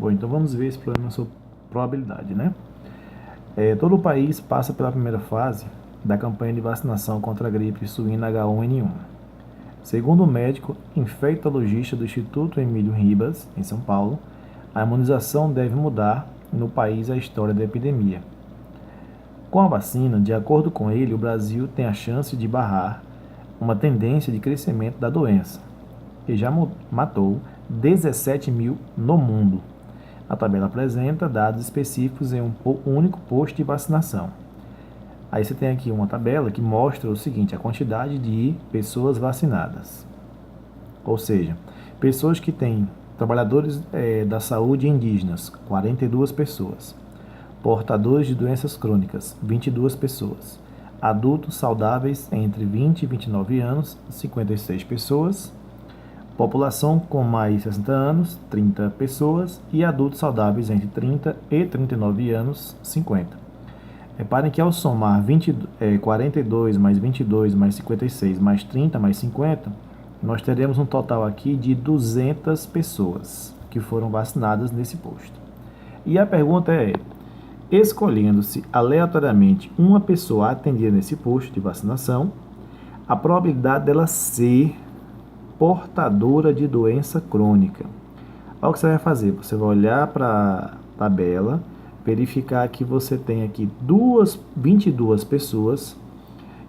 Bom, então vamos ver esse problema sobre probabilidade, né? Todo o país passa pela primeira fase da campanha de vacinação contra a gripe suína H1N1. Segundo o médico infectologista do Instituto Emílio Ribas, em São Paulo, a imunização deve mudar no país a história da epidemia. Com a vacina, de acordo com ele, o Brasil tem a chance de barrar uma tendência de crescimento da doença, que já matou 17 mil no mundo. A tabela apresenta dados específicos em um único posto de vacinação. Aí você tem aqui uma tabela que mostra o seguinte, a quantidade de pessoas vacinadas. Ou seja, pessoas que têm trabalhadores da saúde indígenas, 42 pessoas. Portadores de doenças crônicas, 22 pessoas. Adultos saudáveis entre 20 e 29 anos, 56 pessoas. População com mais de 60 anos, 30 pessoas. E adultos saudáveis entre 30 e 39 anos, 50. Reparem que ao somar 42 mais 22 mais 56 mais 30 mais 50, nós teremos um total aqui de 200 pessoas que foram vacinadas nesse posto. E a pergunta é, escolhendo-se aleatoriamente uma pessoa atendida nesse posto de vacinação, a probabilidade dela ser portadora de doença crônica. Olha o que você vai fazer, você vai olhar para a tabela, verificar que você tem aqui 22 pessoas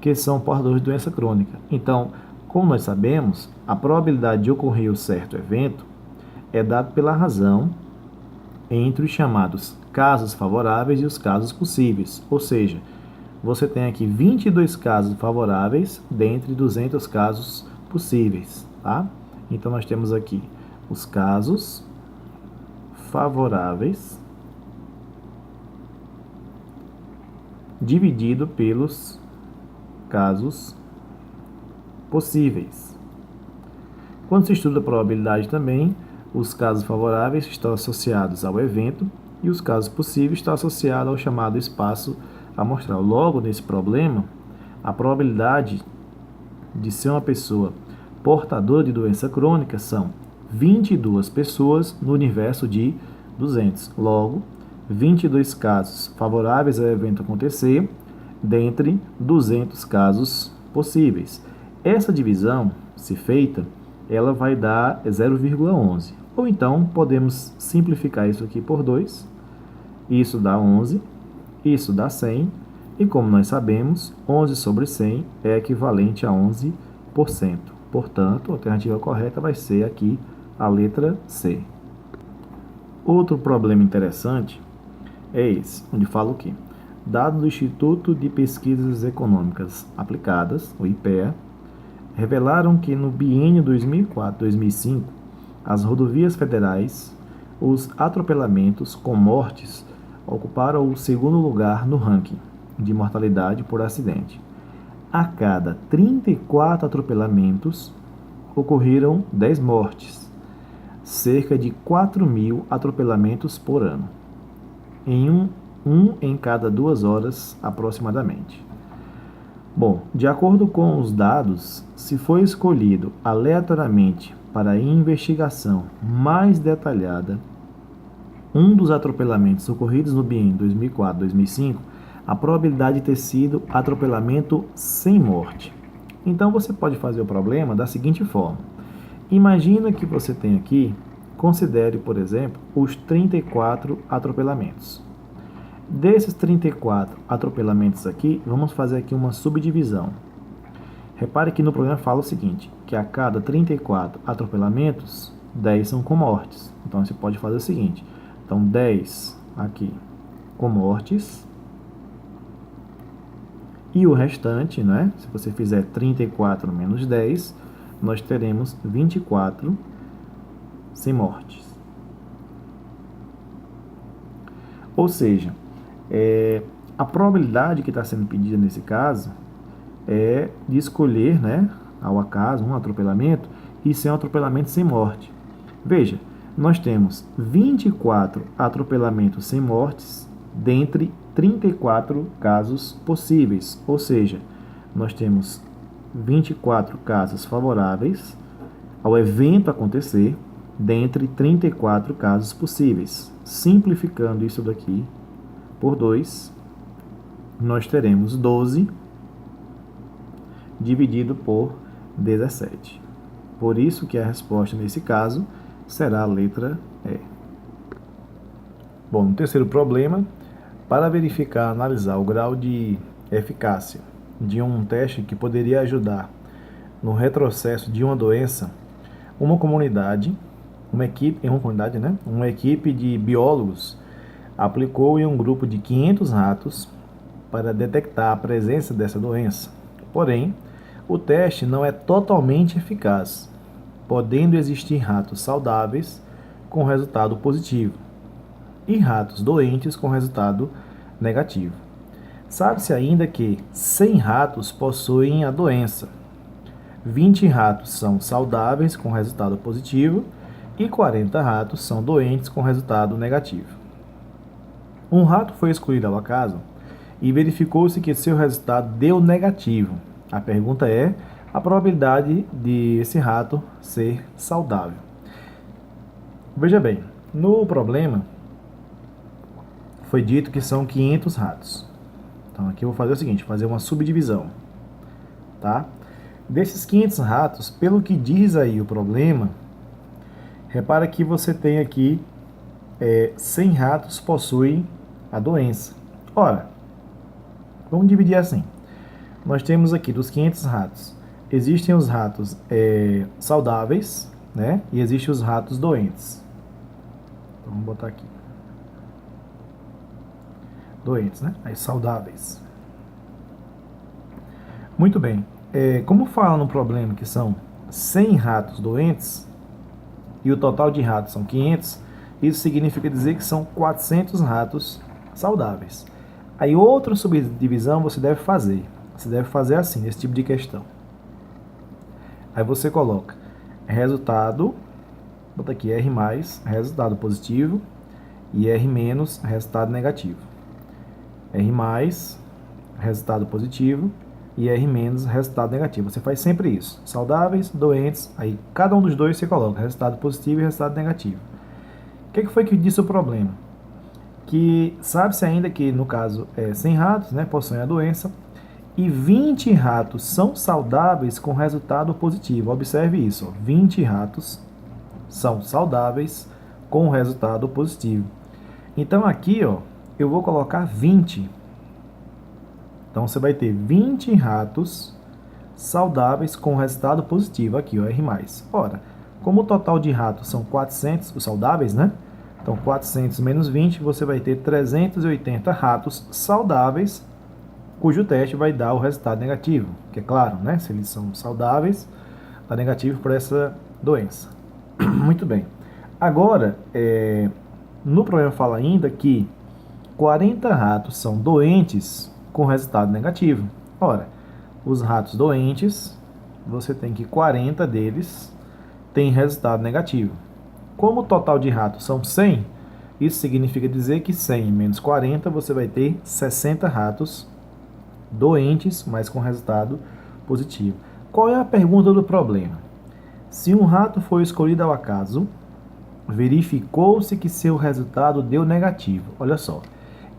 que são portadores de doença crônica. Então, como nós sabemos, a probabilidade de ocorrer o certo evento é dada pela razão entre os chamados casos favoráveis e os casos possíveis. Ou seja, você tem aqui 22 casos favoráveis dentre 200 casos possíveis, tá? Então nós temos aqui os casos favoráveis dividido pelos casos possíveis. Quando se estuda a probabilidade também, os casos favoráveis estão associados ao evento e os casos possíveis estão associados ao chamado espaço amostral. Logo, nesse problema, a probabilidade de ser uma pessoa portadora de doença crônica são 22 pessoas no universo de 200. Logo, 22 casos favoráveis ao evento acontecer, dentre 200 casos possíveis. Essa divisão, se feita, ela vai dar 0,11. Ou então, podemos simplificar isso aqui por 2. Isso dá 11, isso dá 100. E como nós sabemos, 11 sobre 100 é equivalente a 11%. Portanto, a alternativa correta vai ser aqui a letra C. Outro problema interessante é esse, onde fala o quê? Dados do Instituto de Pesquisas Econômicas Aplicadas, o IPEA, revelaram que no biênio 2004-2005, as rodovias federais, os atropelamentos com mortes ocuparam o segundo lugar no ranking de mortalidade por acidente. A cada 34 atropelamentos, ocorreram 10 mortes, cerca de 4.000 atropelamentos por ano, em um em cada 2 horas aproximadamente. Bom, de acordo com os dados, se foi escolhido aleatoriamente para a investigação mais detalhada um dos atropelamentos ocorridos no biênio 2004-2005, a probabilidade de ter sido atropelamento sem morte. Então você pode fazer o problema da seguinte forma. Imagina que você tem aqui, considere, por exemplo, os 34 atropelamentos. Desses 34 atropelamentos aqui, vamos fazer aqui uma subdivisão. Repare que no problema fala o seguinte, que a cada 34 atropelamentos, 10 são com mortes. Então você pode fazer o seguinte, então 10 aqui com mortes, e o restante, né, se você fizer 34 menos 10, nós teremos 24 sem mortes. Ou seja, a probabilidade que está sendo pedida nesse caso é de escolher, né, ao acaso, um atropelamento e ser um atropelamento sem morte. Veja, nós temos 24 atropelamentos sem mortes dentre 34 casos possíveis, ou seja, nós temos 24 casos favoráveis ao evento acontecer dentre 34 casos possíveis. Simplificando isso daqui por 2, nós teremos 12 dividido por 17. Por isso que a resposta nesse caso será a letra E. Bom, no terceiro problema, para verificar, analisar o grau de eficácia de um teste que poderia ajudar no retrocesso de uma doença, uma equipe de biólogos aplicou em um grupo de 500 ratos para detectar a presença dessa doença. Porém, o teste não é totalmente eficaz, podendo existir ratos saudáveis com resultado positivo e ratos doentes com resultado negativo. Sabe-se ainda que 100 ratos possuem a doença, 20 ratos são saudáveis com resultado positivo e 40 ratos são doentes com resultado negativo. Um rato foi escolhido ao acaso e verificou-se que seu resultado deu negativo. A pergunta é a probabilidade de esse rato ser saudável. Veja bem, no problema foi dito que são 500 ratos. Então aqui eu vou fazer o seguinte, fazer uma subdivisão, tá? Desses 500 ratos, pelo que diz aí o problema, repara que você tem aqui 100 ratos possuem a doença. Ora, vamos dividir assim. Nós temos aqui dos 500 ratos, existem os ratos saudáveis, né? E existem os ratos doentes. Então, vamos botar aqui. Doentes, né? Aí saudáveis. Muito bem. Como fala no problema que são 100 ratos doentes e o total de ratos são 500, isso significa dizer que são 400 ratos saudáveis. Aí outra subdivisão você deve fazer. Você deve fazer assim, nesse tipo de questão. Aí você coloca resultado, bota aqui R+, resultado positivo, e R-, resultado negativo. R+, resultado positivo, e R- resultado negativo. Você faz sempre isso. Saudáveis, doentes, aí cada um dos dois você coloca resultado positivo e resultado negativo. O que foi que disse o problema? Que sabe-se ainda que, no caso, 100 ratos, né, possuem a doença, e 20 ratos são saudáveis com resultado positivo. Observe isso, ó, 20 ratos são saudáveis com resultado positivo. Então aqui, ó, eu vou colocar 20. Então você vai ter 20 ratos saudáveis com resultado positivo, aqui, ó, R+. Ora, como o total de ratos são 400, os saudáveis, né? Então 400 menos 20, você vai ter 380 ratos saudáveis, cujo teste vai dar o resultado negativo, que é claro, né? Se eles são saudáveis, dá negativo para essa doença. Muito bem. Agora, no problema fala ainda que 40 ratos são doentes com resultado negativo. Ora, os ratos doentes, você tem que 40 deles têm resultado negativo. Como o total de ratos são 100, isso significa dizer que 100 menos 40, você vai ter 60 ratos doentes, mas com resultado positivo. Qual é a pergunta do problema? Se um rato foi escolhido ao acaso, verificou-se que seu resultado deu negativo. Olha só,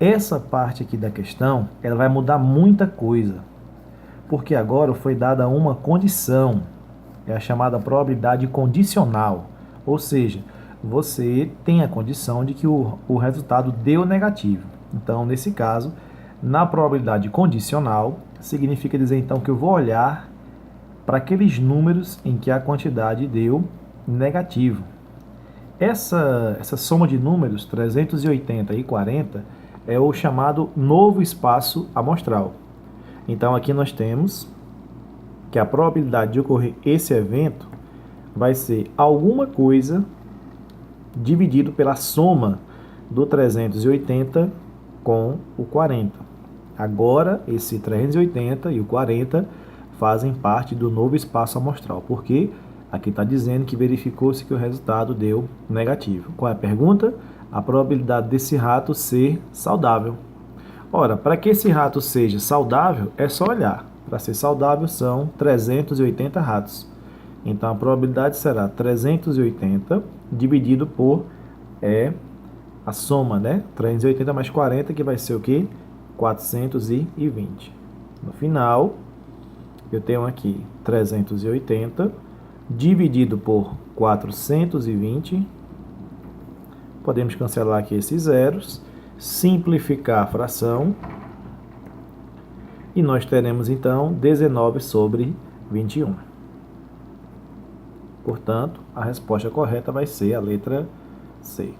essa parte aqui da questão, ela vai mudar muita coisa, porque agora foi dada uma condição, é a chamada probabilidade condicional, ou seja, você tem a condição de que o resultado deu negativo. Então, nesse caso, na probabilidade condicional, significa dizer então que eu vou olhar para aqueles números em que a quantidade deu negativo. Essa soma de números, 380 e 40, é o chamado novo espaço amostral. Então aqui nós temos que a probabilidade de ocorrer esse evento vai ser alguma coisa dividido pela soma do 380 com o 40. Agora, esse 380 e o 40 fazem parte do novo espaço amostral, porque aqui está dizendo que verificou-se que o resultado deu negativo. Qual é a pergunta? A probabilidade desse rato ser saudável. Ora, para que esse rato seja saudável, é só olhar. Para ser saudável são 380 ratos. Então, a probabilidade será 380 dividido por a soma, né? 380 mais 40, que vai ser o quê? 420. No final, eu tenho aqui 380 dividido por 420. Podemos cancelar aqui esses zeros, simplificar a fração, e nós teremos então 19 sobre 21. Portanto, a resposta correta vai ser a letra C.